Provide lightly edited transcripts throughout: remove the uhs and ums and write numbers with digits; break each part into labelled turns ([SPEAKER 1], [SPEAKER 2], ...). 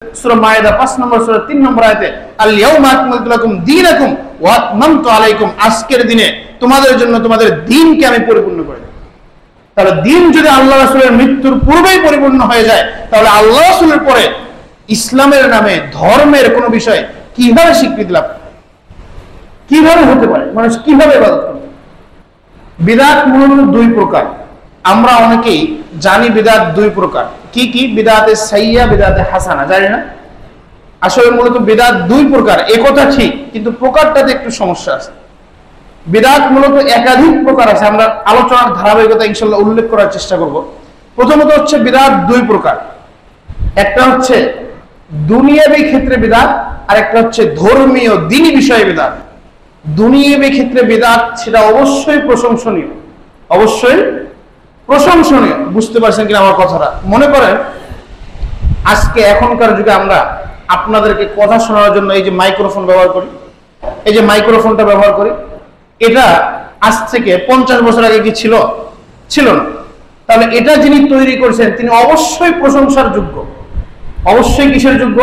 [SPEAKER 1] সূরা মায়েদা 5 নম্বর সূরা 3 নম্বর আয়াতে আল ইয়াউমা আকমালতু লাকুম দীনাকুম ওয়া আতমামতু আলাইকুম, আজকের দিনে তোমাদের জন্য তোমাদের দ্বীনকে আমি পরিপূর্ণ করে দেব। তাহলে দ্বীন যদি আল্লাহ রাসূলের মৃত্যুর পূর্বেই পরিপূর্ণ হয়ে যায়, তাহলে আল্লাহ রাসূলের পরে ইসলামের নামে ধর্মের কোন বিষয় কিভাবে স্বীকৃতি লাভ করে, কিভাবে হতে পারে, মানুষ কিভাবে ইবাদত করবে? বিদআত মূলত দুই প্রকার। আমরা অনেকেই জানি বিদআত দুই প্রকার। কি কি? বিদআতে সাইয়্যা, বিদআতে হাসানা। জানি না? আসলে মূলত বিদআত দুই প্রকার, একথা ঠিক, কিন্তু প্রকারটাতে একটু সমস্যা আছে। বিদআত মূলত একাধিক প্রকার আছে, আমরা আলোচনার ধারাবাহিকতা ইনশাআল্লাহ উল্লেখ করার চেষ্টা করব। প্রথমত হচ্ছে বিদআত দুই প্রকার। একটা হচ্ছে দুনিয়াবী ক্ষেত্রে বিদআত, আর একটা হচ্ছে ধর্মীয় দ্বীনি বিষয়ে বিদআত। দুনিয়াবী ক্ষেত্রে বিদআত সেটা অবশ্যই প্রশংসনীয়, অবশ্যই প্রশংসনীয়। বুঝতে পারছেন কিনা আমার কথাটা? মনে করেন আজকে এখনকার যুগে আমরা আপনাদেরকে কথা শোনার জন্য এই যে মাইক্রোফোন ব্যবহার করি, এই যে মাইক্রোফোনটা ব্যবহার করি, এটা আজ থেকে 50 বছর আগে কি ছিল? ছিল না। তাহলে এটা যিনি তৈরি করেছেন তিনি অবশ্যই প্রশংসার যোগ্য। অবশ্যই কিসের যোগ্য?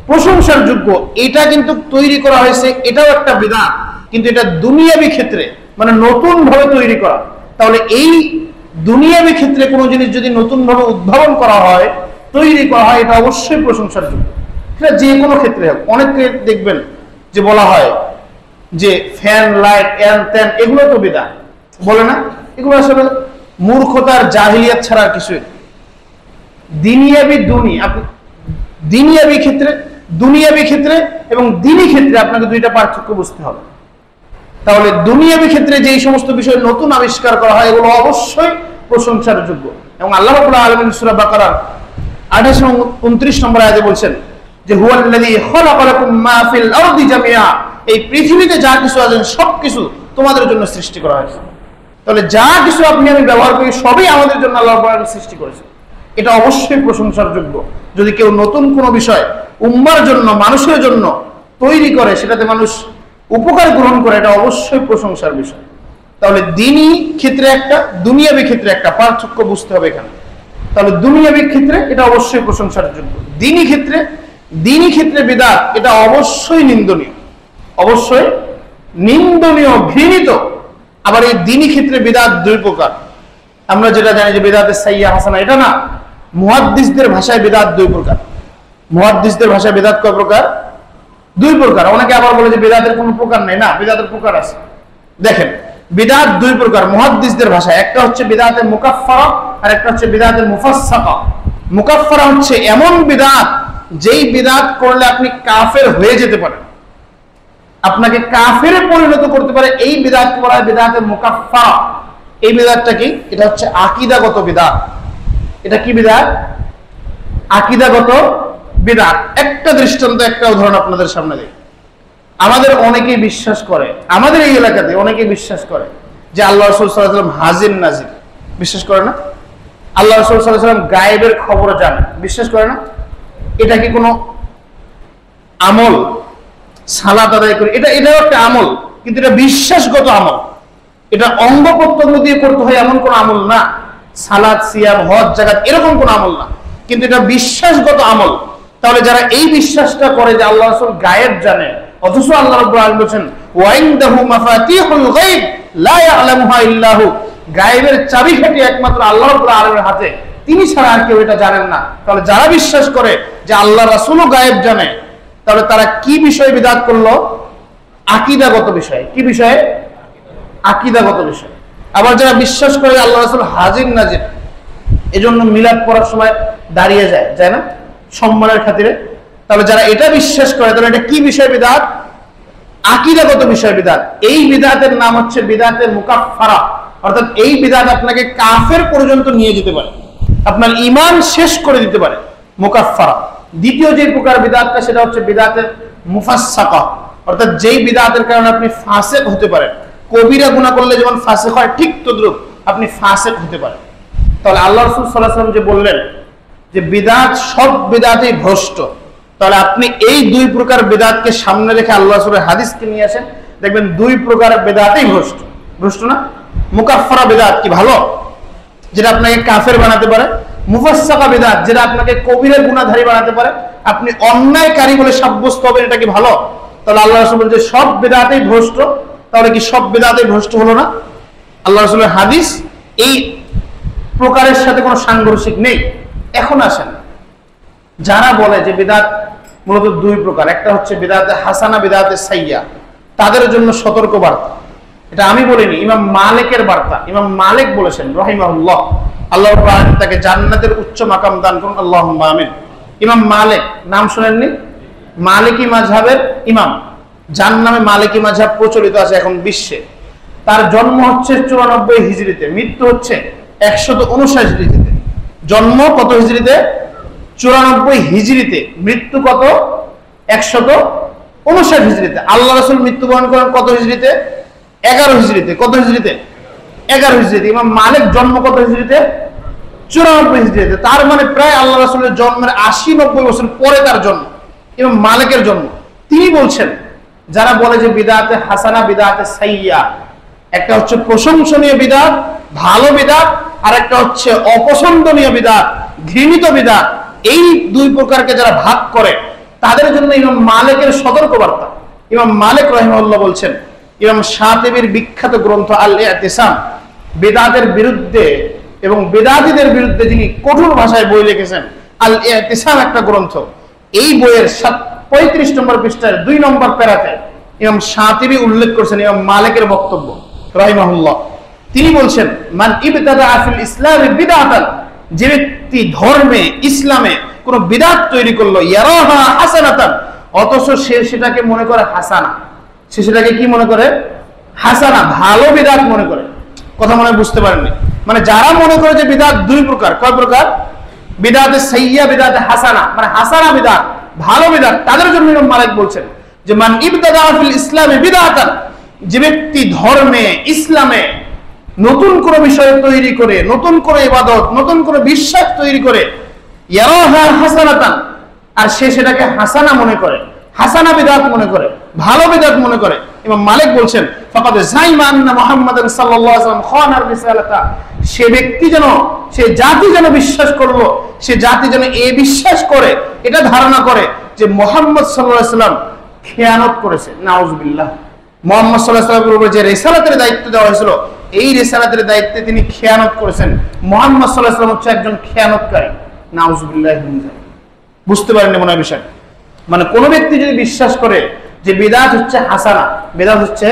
[SPEAKER 1] প্রশংসার যোগ্য। এটা কিন্তু তৈরি করা হয়েছে, এটাও একটা বিদআত, কিন্তু এটা দুনিয়াবী ক্ষেত্রে, মানে নতুন ভাবে তৈরি করা। তাহলে এই দুনিয়াবী ক্ষেত্রে কোনো জিনিস যদি নতুন ভাবে উদ্ভাবন করা হয়, তৈরি করা হয়, এটা অবশ্যই প্রশংসার যোগ্য। সেটা যে কোনো ক্ষেত্রে হোক। অনেকে দেখবেন যে বলা হয় যে ফ্যান, লাইট, এন তেন, এগুলো তো বিদআত বলে না? এগুলো আসলে মূর্খতার, জাহিলিয়াত ছাড়া আর কিছুই। দুনিয়াবী ক্ষেত্রে এবং দ্বীনি ক্ষেত্রে আপনাকে দুইটা পার্থক্য বুঝতে হবে। তাহলে দুনিয়াবী ক্ষেত্রে যেই সমস্ত বিষয় নতুন আবিষ্কার করা হয়, এগুলো অবশ্যই প্রশংসার যোগ্য। এবং আল্লাহ রাব্বুল আলামিন সূরা বাকারার 28 এবং 29 নম্বর আয়াতে বলছেন যে হুয়াল্লাযী খালাকা লাকুম মা ফিল আরদি জামিআ, এই পৃথিবীতে যা কিছু আছে সবকিছু তোমাদের জন্য সৃষ্টি করা হয়েছে। তাহলে যা কিছু আপনি আমি ব্যবহার করি সবই আমাদের জন্য আল্লাহ রাব্বুল আলামিন সৃষ্টি করেছেন। এটা অবশ্যই প্রশংসার যোগ্য। যদি কেউ নতুন কোনো বিষয় উম্মার জন্য, মানুষের জন্য তৈরি করে, সেটাতে মানুষ উপকার গ্রহণ করে, এটা অবশ্যই প্রশংসার বিষয়। তাহলে দ্বীনি ক্ষেত্রে একটা, দুনিয়াবী ক্ষেত্রে একটা, পার্থক্য বুঝতে হবে এখানে। তাহলে দুনিয়াবী ক্ষেত্রে এটা অবশ্যই প্রশংসার যোগ্য। দ্বীনি ক্ষেত্রে বিদআত এটা অবশ্যই নিন্দনীয়, অবশ্যই নিন্দনীয়, ঘৃণিত। আবার এই দ্বীনি ক্ষেত্রে বিদআত দুই প্রকার। আমরা যেটা জানি যে বিদআতে সাইয়্যা, হাসানা, এটা না। মুহাদ্দিসদের ভাষায় বিদআত দুই প্রকার। মুহাদ্দিসদের ভাষায় বিদআত কয় প্রকার? দুই প্রকার। অনেকে আবার বলে যে বিদআতের কোনো প্রকার নেই। না, বিদআতের প্রকার আছে। দেখেন, বিদআত দুই প্রকার মুহাদ্দিসদের ভাষায়। একটা হচ্ছে বিদআতে মুকাফফারা, আর একটা হচ্ছে বিদআতে মুফাসসাকা। মুকাফফারা হচ্ছে এমন বিদআত যেই বিদআত করলে আপনি কাফের হয়ে যেতে পারেন, আপনাকে কাফেরে পরিণত করতে পারে, এই বিদআত বলা হয় বিদআতে মুকাফফারা। এই বিদআতটা কি? এটা হচ্ছে আকীদাগত বিদআত। এটা কি বিদআত? আকীদাগত বিদআত। একটা দৃষ্টান্ত, একটা উদাহরণ আপনাদের সামনে দিই। আমাদের অনেকেই বিশ্বাস করে, আমাদের এই এলাকাতে অনেকেই বিশ্বাস করে যে আল্লাহ রাসূল সাল্লাল্লাহু আলাইহি ওয়াসাল্লাম হাজির নাজির। বিশ্বাস করে না? আল্লাহ রাসূল সাল্লাল্লাহু আলাইহি ওয়াসাল্লাম গায়েবের খবর জানেন। বিশ্বাস করে না? এটা কি কোনো আমল? সালাত আদায় করে, এটাও একটা আমল, কিন্তু এটা বিশ্বাসগত আমল। এটা অঙ্গ প্রত্যঙ্গ দিয়ে করতে হয় এমন কোন আমল না। সালাত, সিয়াম, হজ, যাকাত এরকম কোন আমল না, কিন্তু এটা বিশ্বাসগত আমল। তাহলে যারা এই বিশ্বাসটা করে যে আল্লাহ রাসূল গায়েব জানে, অথচ আল্লাহ রাব্বুল আলামিন বলেন ওয়াইনদাহু মাফাতিহুল গায়ব লা ইয়ালামুহা ইল্লাহু, গায়েবের চাবিকাঠি একমাত্র আল্লাহ রাব্বুল আলামিনের হাতে, তিনি ছাড়া আর কেউ এটা জানেন না। তাহলে যারা বিশ্বাস করে যে আল্লাহ রাসূলও গায়েব জানে, তাহলে তারা কি বিষয়ে বিদআত করলো? আকীদাগত বিষয়। কি বিষয়ে? আকীদাগত বিষয়। আবার যারা বিশ্বাস করে আল্লাহ রাসূল হাজির নাজির, এজন্য মিলাদ পড়ার সময় দাঁড়িয়ে যায় না, সম্মানের খাতিরে। তাহলে যারা এটা বিশ্বাস করে, তাহলে এটা কি বিষয় বিদআত? আকীদাগত বিষয় বিদআত। এই বিদআতের নাম হচ্ছে বিদআতে মুকাফফারা। অর্থাৎ এই বিদআত আপনাকে কাফের পর্যন্ত নিয়ে যেতে পারে, আপনার ঈমান শেষ করে দিতে পারে। মুকাফফারা। দ্বিতীয় যে প্রকার বিদআতটা, সেটা হচ্ছে বিদআতে মুফাসসাকা। অর্থাৎ যেই বিদআতের কারণে আপনি ফাসিক হতে পারেন। কবিরা গুনাহ করলে যেমন ফাসিক হয়, ঠিক তদ্রূপ আপনি ফাসিক হতে পারেন। তাহলে আল্লাহ রাসূল সাল্লাল্লাহু আলাইহি ওয়াসাল্লাম যে বললেন যে বিদআত, সব বিদআতই ভ্রষ্ট, তাহলে আপনি এই দুই প্রকার বিদআতকে সামনে রেখে আল্লাহ রাসূলের হাদিসকে নিয়ে আসেন, দেখবেন দুই প্রকার বিদআতই ভ্রষ্ট। ভ্রষ্ট না? মুকাফফারা বিদআত কি ভালো? যেটা আপনাকে কাফের বানাতে পারে, মুফাসসাকা বিদআত, যেটা আপনাকে কবিরা গুনাহধারী বানাতে পারে, আপনি অন্যায়কারী বলে সাব্যস্ত হবেন, এটা কি ভালো? তাহলে আল্লাহ রাসূল বলেন যে সব বিদআতেই ভ্রষ্ট। তাহলে কি সব বিদআতেই ভ্রষ্ট হলো না? আল্লাহ রাসূলের হাদিস এই প্রকারের সাথে কোনো সাংঘর্ষিক নেই। এখন আসেন, যারা বলে যে বিদআত মূলত দুই প্রকার, একটা হচ্ছে বিদআতে হাসানা, বিদআতে সাইয়্যা, তাদের জন্য সতর্ক বার্তা। এটা আমি বলিনি, ইমাম মালিকের বার্তা। ইমাম মালিক বলেছেন রাহিমাহুল্লাহ, আল্লাহ তাকে জান্নাতের উচ্চ মাকাম দান করুন, আল্লাহুম্মা আমিন। ইমাম মালিক নাম শুনেননি? মালিকি মাযহাবের ইমাম, যার নামে মালিকি মাযহাব প্রচলিত আছে এখন বিশ্বে। তার জন্ম হচ্ছে 94 হিজরিতে, মৃত্যু হচ্ছে 159 হিজরিতে। জন্ম কত হিজরিতে? 94 হিজরিতে, মৃত্যু কত? 159 হিজরিতে। আল্লাহ রাসূল মৃত্যুবরণ করেন কত হিজরিতে? 11 হিজরিতে। কত হিজরিতে? 11 হিজরিতে। ইমাম মালিক জন্ম কত হিজরিতে? 94 হিজরিতে। তার মানে প্রায় আল্লাহ রাসূলের জন্মের 80-90 বছর পরে তার জন্ম, ইমাম মালিকের জন্ম। তিনি বলছেন, যারা বলে যে বিদআতে হাসানা, বিদআতে সাইয়্যা, একটা হচ্ছে প্রশংসনীয় বিদআত, ভালো বিদআত, আর একটা হচ্ছে অপছন্দনীয় বিদআত, ঘৃণিত বিদআত, এই দুই প্রকারকে যারা ভাগ করে, তাদের জন্য ইমাম মালিকের সতর্কবার্তা। ইমাম মালিক রাহিমাহুল্লাহ বলছেন, ইমাম শাতিবির বিখ্যাত গ্রন্থ আল ইতিসাম, বিদআতের বিরুদ্ধে এবং বিদআতীদের বিরুদ্ধে যিনি কঠোর ভাষায় বই লিখেছেন, আল ইতিসাম একটা গ্রন্থ। এই বইয়ের 35 নম্বর পৃষ্ঠার 2 নম্বর প্যারাতে ইমাম শাতিবি উল্লেখ করেছেন ইমাম মালিকের বক্তব্য রাহিমাহুল্লাহ। তিনি বলছেন, মান ইবতাদা ফিল ইসলামি বিদআতান, যে ব্যক্তি ধর্মে, ইসলামে কোন বিদআত তৈরি করলো, ইয়ারাহা হাসানাতান, অথচ সে সেটাকে মনে করে হাসানা, সে সেটাকে কি মনে করে? হাসানা, ভালো বিদআত মনে করে। কথা মনে বুঝতে পারেননি? মানে যারা মনে করে যে বিদআত দুই প্রকার, কয় প্রকার? বিদআতে সাইয়্যা, বিদআতে হাসানা, মানে হাসানা বিদআত, ভালো বিদআত, তাদের জন্য ইমাম মালিক বলছেন যে মান ইবতাদা ফিল ইসলামি বিদআতান, যে ব্যক্তি ধর্মে, ইসলামে নতুন কোন বিষয় তৈরি করে, নতুন কোন ইবাদত, নতুন কোন বিশ্বাস তৈরি করে, ইয়ারাহা হাসানাতান, আর সে সেটাকে হাসানা মনে করে, হাসানা বিদআত মনে করে, ভালো বিদআত মনে করে, ইমাম মালিক বলছেন ফাকাদ যাইমা আন্না মুহাম্মাদান সাল্লাল্লাহু আলাইহি ওয়াসাল্লাম খানার রিসালাতা, সে ব্যক্তি যেন, সে জাতি যেন বিশ্বাস করলো, সে জাতি যেন এই বিশ্বাস করে, এটা ধারণা করে যে মুহাম্মদ সাল্লাল্লাহু আলাইহি ওয়াসাল্লাম খেয়ানত করেছে। নাউজুবিল্লাহ। মুহাম্মদ সাল্লাল্লাহু আলাইহি ওয়াসাল্লামের উপর যে রিসালাতের দায়িত্ব দেওয়া হয়েছিল, এই রিসালাতের দায়িত্বে তিনি খেয়ানত করেছেন। মুহাম্মদ সাল্লাল্লাহু আলাইহি ওয়াসাল্লাম হচ্ছে একজন খেয়ানতকারী। নাউজুবিল্লাহ। বুঝতে পারেননি মনে হয় বিষয়? মানে কোন ব্যক্তি যদি বিশ্বাস করে যে বিদআত হচ্ছে হাসানা, বিদআত হচ্ছে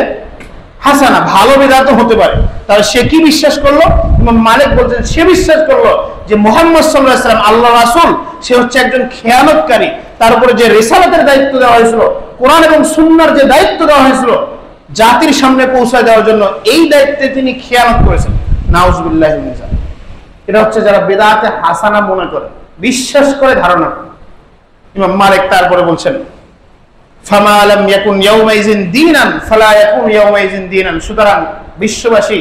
[SPEAKER 1] হাসানা, ভালো বিদআতও হতে পারে, তাহলে সে কি বিশ্বাস করলো? ইমাম মালিক বলছেন সে বিশ্বাস করলো যে মুহাম্মদ সাল্লাল্লাহু আলাইহি ওয়াসাল্লাম আল্লাহর রাসূল, সে হচ্ছে একজন খেয়ানতকারী। তার উপরে যে রিসালাতের দায়িত্ব দেওয়া হয়েছিল, কোরআন এবং সুন্নাহর যে দায়িত্ব দেওয়া হয়েছিল জাতির সামনে পৌঁছায় দেওয়ার জন্য, এই দায়িত্বে তিনি খেয়ানত করেছেন। নাউজুবিল্লাহ। এটা হচ্ছে যারা বিদআতে হাসানা মনে করে, বিশ্বাস করে, ধারণা করে। ইমাম মালিক তারপরে বলছেন ফামা লাম ইয়াকুন ইয়াউমাইজিন দীনান ফালা ইয়াকুন ইয়াউমাইজিন দীনান, সুতরাং বিশ্ববাসী,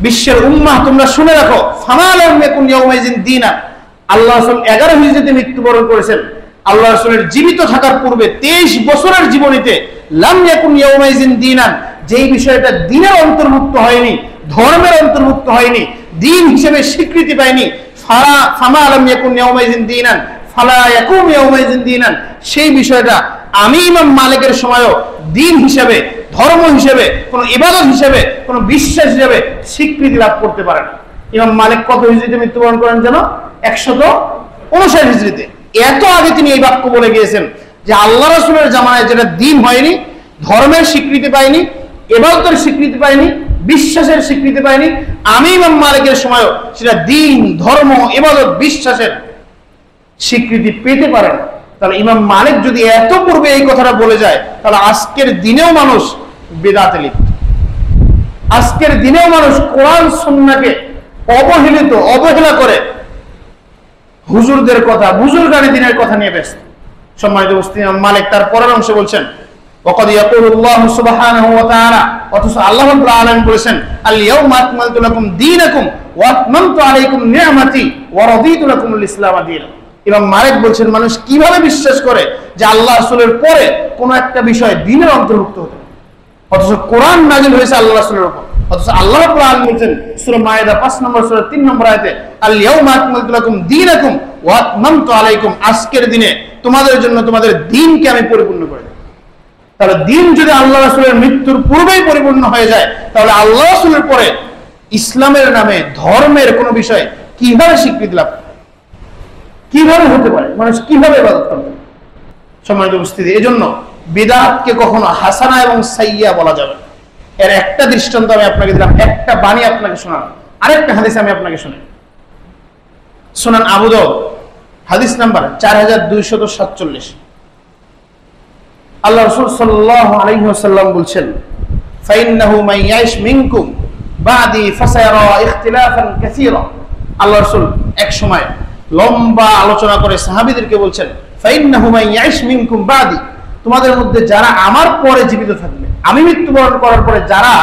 [SPEAKER 1] বিশ্বের উম্মাহ, তোমরা শুনে রাখো, ফামা লাম ইয়াকুন ইয়াউমাইজিন দীনান, আল্লাহ রাসূল 11 হিজরিতে মৃত্যুবরণ করেছেন। আল্লাহ রাসূলের জীবিত থাকার পূর্বে 23 বছরের জীবনীতে লাম ইয়াকুন ইয়াউমাইজিন দীনান, যেই বিষয়টা দ্বীনের অন্তর্ভুক্ত হয়নি, ধর্মের অন্তর্ভুক্ত হয়নি, দ্বীন হিসেবে স্বীকৃতি পায়নি, ফামা লাম ইয়াকুন ইয়াউমাইজিন দীনান ফালা ইয়াকুম ইয়াউমাইজিন দীনান, সেই বিষয়টা আমি ইমাম মালিকের সময়ও দ্বীন হিসেবে, ধর্ম হিসেবে, কোন ইবাদত হিসেবে, কোন বিশ্বাস হিসেবে স্বীকৃতি লাভ করতে পারে না। ইমাম মালিক কত হিজরিতে মৃত্যুবরণ করেন যেন? 159 হিজরিতে। এত আগে তিনি এই বাক্য বলে গিয়েছেন যে আল্লাহ রাসূলের জামানায় যেটা দ্বীন হয়নি, ধর্মের স্বীকৃতি পায়নি, ইবাদতের স্বীকৃতি পায়নি, বিশ্বাসের স্বীকৃতি পায়নি, আমি ইমাম মালিকের সময়ও সেটা দ্বীন, ধর্ম, ইবাদত, বিশ্বাসের স্বীকৃতি পেতে পারে না। তাহলে ইমাম মালিক যদি এত পূর্বে এই কথাটা বলে যায়, তাহলে আজকের দিনেও মানুষ বিদআতে লিপ্ত, আজকের দিনেও মানুষ কোরআন সুন্নাহকে অবহেলা করে হুজুরদের কথা, বুজুর্গানি দিনের কথা নিয়ে ব্যস্ত। সম্মানিত উপস্থিতি, ইমাম মালিক তার পরের অংশে বলছেন ওয়াকাদ ইয়াকুলুল্লাহু সুবহানাহু ওয়া তাআলা, অথচ আল্লাহ রাব্বুল আলামিন বলেছেন আল ইয়াউমা আকমালতু লাকুম দীনাকুম ওয়া আতমামতু আলাইকুম নি'মাতি ওয়া রাদিতু লাকুমুল ইসলাম দীনা। ইমাম মালিক বলছেন মানুষ কিভাবে বিশ্বাস করে যে আল্লাহ রাসূলের পরে কোন একটা বিষয় দ্বীনের অন্তর্ভুক্ত হতে, অথচ কোরআন নাযিল হয়েছে আল্লাহ রাসূলের উপর, অথচ আল্লাহ রাব্বুল আলামিন বলেন সূরা মায়েদা 5 নম্বর সূরা 3 নম্বর আয়াতে আল ইয়াউমা আকমালতু লাকুম দীনাকুম ওয়া আতমামতু আলাইকুম, আজকের দিনে তোমাদের জন্য তোমাদের দ্বীনকে আমি পরিপূর্ণ করে দিলাম। তাহলে দ্বীন যদি আল্লাহ রাসূলের মৃত্যুর পূর্বেই পরিপূর্ণ হয়ে যায়, তাহলে আল্লাহ রাসূলের পরে ইসলামের নামে ধর্মের কোন বিষয় কিভাবে স্বীকৃতি লাভ করে, কিভাবে হতে পারে, মানুষ কিভাবে ইবাদত করবে? সম্মানিত উপস্থিতি, এজন্য বিদআতকে কখনো হাসানা এবং সাইয়্যা বলা যাবে না। এর একটা দৃষ্টান্ত আমি আপনাকে দিলাম, একটা বাণী আপনাকে শোনালাম, আরেকটা হাদিস আমি আপনাকে শোনাই। সুনান আবু দাউদ হাদিস নাম্বার 4247, আল্লাহ রাসূল সাল্লাল্লাহু আলাইহি ওয়াসাল্লাম বলছেন, ফাইন্নাহু মান ইয়াইশ মিনকুম বাদি ফাসায়ারা ইখতিলাফান কাসীরা। আল্লাহ রাসূল এক সময় লম্বা আলোচনা করে সাহাবীদেরকে বলছেন, ফাইন্নাহু মান ইয়াইশ মিনকুম বাদি, তোমাদের মধ্যে যারা আমার পরে জীবিত থাকবে, আমি মৃত্যুবরণ করার পরে যারা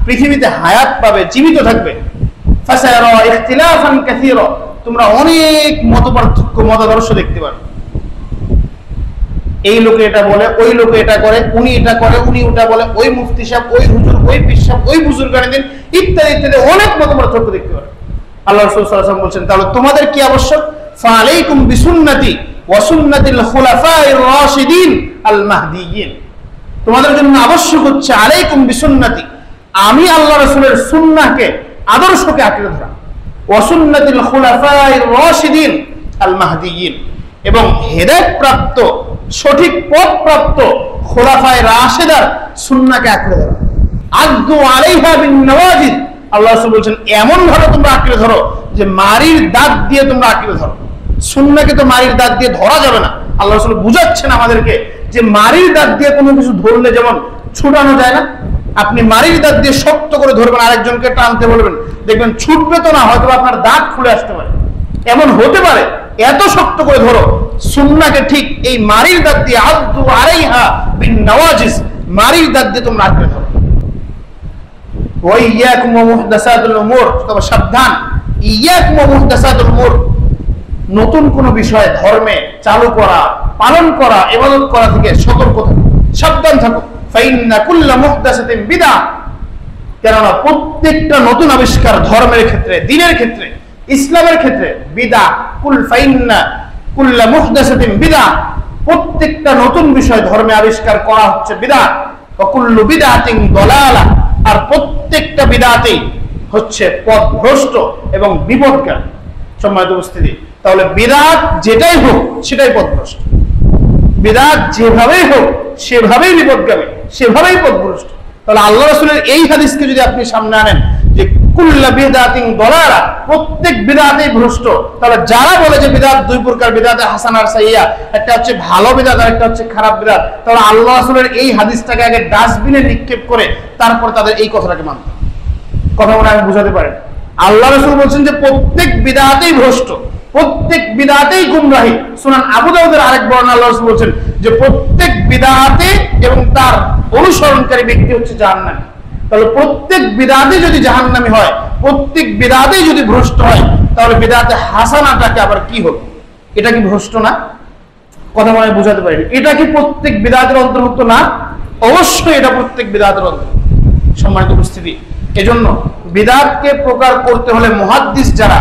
[SPEAKER 1] পৃথিবীতে হায়াত পাবে, জীবিত থাকবে, ফাসায়ারা ইখতিলাফান কাসীরা, তোমরা অনেক মতপার্থক্য মতাদর্শ দেখতে পাবে। এই লোকে এটা বলে, ওই লোকে এটা করে, উনি এটা করে, উনি ওটা বলে, ওই মুফতি সাহেব, ওই হুজুর, ওই পীর সাহেব, ওই বুজুর্গানে দিন, ইত্যাদি ইত্যাদি অনেক মতপার্থক্য দেখতে পাবে। আল্লাহ রাসূল সাল্লাল্লাহু আলাইহি ওয়াসাল্লাম বলছেন, তাহলে তোমাদের কি আবশ্যক? ফাআলাইকুম বিসুন্নতি ওয়া সুন্নাতিল খুলাফায়ে রাশিদিন আল মাহদিয়িন, তোমাদের জন্য আবশ্যক হচ্ছে আলাইকুম বিসুন্নতি, আমি আল্লাহ রাসূলের সুন্নাহকে, আদর্শকে আঁকড়ে ধরা, ওয়া সুন্নাতিল খুলাফায়ে রাশিদিন আল মাহদিয়িন, এবং হেদায়েত প্রাপ্ত, সঠিক পথ প্রাপ্ত খুলাফায়ে রাশিদার সুন্নাহকে আঁকড়ে ধরা। আদু আলাইহা বিন নওয়াজিদ, আল্লাহ রাসূল বলেন এমন ভাবে তোমরা আঁকড়ে ধরো যে মারির দাঁত দিয়ে তোমরা আঁকড়ে ধরো। সুন্নাহকে তো মারির দাঁত দিয়ে ধরা যাবে না। আল্লাহ রাসূল বুঝাচ্ছেন আমাদেরকে যে মারির দাঁত দিয়ে কোনো কিছু ধরলে যেমন ছুটানো যায় না, আপনি মারির দাঁত দিয়ে শক্ত করে ধরবেন, আরেকজনকে টানতে বলবেন, দেখবেন ছুটবে তো না, হয়তো আপনার দাঁত খুলে আসতে পারে, এমন হতে পারে, এত শক্ত করে ধরো। সুন্নাহকে ঠিক এই মারির দাঁত দিয়ে, আদু আলাইহা বিন নওয়াজিজ, মারির দাঁত দিয়ে তোমরা আঁকড়ে ধরো। ওয়া ইয়াকুম ওয়া মুহদাসাতুল উমুর, তবে সাবধান, ইয়াকুম ওয়া মুহদাসাতুল উমুর, নতুন কোন বিষয় ধর্মে চালু করা, পালন করা, ইবাদত করা থেকে সতর্ক থাকো, সাবধান থাকো। ফাইন্না কুল্লা মুহদাসাতিন বিদআহ, কেননা প্রত্যেকটা নতুন আবিষ্কার ধর্মের ক্ষেত্রে, দ্বীনের ক্ষেত্রে, ইসলামের ক্ষেত্রে বিদআহ, ফাইন্না কুল্লা মুহদাসাতিন বিদআহ, প্রত্যেকটা নতুন বিষয় ধর্মে আবিষ্কার করা হচ্ছে বিদআহ, ওয়া কুল্লু বিদআতিন দালালাহ, আর প্রত্যেকটা বিদআতই হচ্ছে পথভ্রষ্ট এবং বিপদগামী। সম্মানিত উপস্থিতি, তাহলে বিদআত যেটাই হোক সেটাই পথভ্রষ্ট, বিদআত যেভাবেই হোক সেভাবেই বিপদগামী, সেভাবেই পথভ্রষ্ট। তাহলে আল্লাহ রাসূলের এই হাদিসকে যদি আপনি সামনে আনেন যে কুল্লা বিদআতিন দালালা, প্রত্যেক বিদআতই ভ্রষ্ট, তাহলে যারা বলে যে বিদআত দুই প্রকার, বিদআতে হাসানা আর সাইয়্যা, একটা হচ্ছে ভালো বিদআত আর একটা হচ্ছে খারাপ বিদআত, তাহলে আল্লাহ রাসূলের এই হাদিসটাকে আগে ডাস্টবিনে নিক্ষেপ করে তারপর তাদের এই কথাটাকে মানতে। কথা মনে আমি বুঝাতে পারেন? আল্লাহ রাসূল বলছেন যে প্রত্যেক বিদআতেই ভ্রষ্ট, প্রত্যেক বিদআতেই গুমরাহী। সুনান আবু দাউদের আরেক বর্ণনা আল্লাহ রাসূল বলছেন যে প্রত্যেক বিদআতে এবং তার অনুসরণকারী ব্যক্তি হচ্ছে জাহান্নামী। তাহলে প্রত্যেক বিদআতে যদি জাহান্নামী হয়, প্রত্যেক বিদআতেই যদি ভ্রষ্ট হয়, তাহলে বিদআতে হাসানাটাকে আবার কি হবে? এটা কি ভ্রষ্ট না? কথা মনে বুঝাতে পারিনি। এটা কি প্রত্যেক বিদআতের অন্তর্ভুক্ত না? অবশ্যই এটা প্রত্যেক বিদআতের অন্তর্ভুক্ত। সম্মানিত উপস্থিতি, এজন্য বিদআতকে প্রকার করতে হলে মুহাদ্দিস যারা,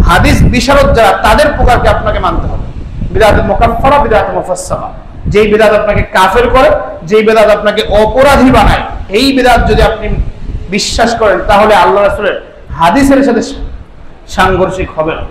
[SPEAKER 1] হাদিস বিশারদ যারা, তাদের প্রকারকে আপনাকে মানতে হবে। বিদআত মুকাফফারা, বিদআত মুফাসসালা, যেই বিদআত আপনাকে কাফের করে, যেই বিদআত আপনাকে অপরাধী বানায়, এই বিদআত যদি আপনি বিশ্বাস করেন তাহলে আল্লাহ রাসূলের হাদিসের সাথে সাংঘর্ষিক হবে না।